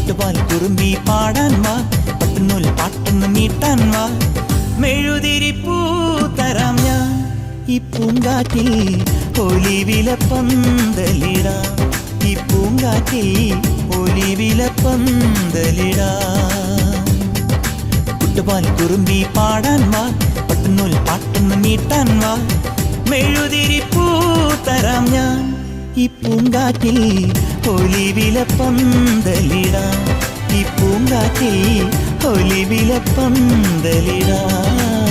പട്ടുപാൽ കുറുമ്പി പാടാൻ വാ, പട്ടുനൂൽ പാട്ടൊന്ന് മീട്ടാൻ വാ. മെഴുതിരിപ്പൂ തരാം ഞാൻ ഈ പൂങ്കാറ്റിൽ, ഒലിവില പന്തലിടാം. ഈ പൂങ്കാറ്റിൽ ഒലിവില പന്തലിടാം. പട്ടുപാൽ കുറുമ്പി പാടാൻ വാ, പട്ടുനൂൽ പാട്ടൊന്ന് മീട്ടാൻ വാ. മെഴുതിരിപ്പൂ തരാം ഞാൻ ഈ പൂങ്കാറ്റിൽ, ഒലിവില പന്തലിടാം. ഈ പൂങ്കാറ്റിൽ ഒലിവില പന്തലിടാം.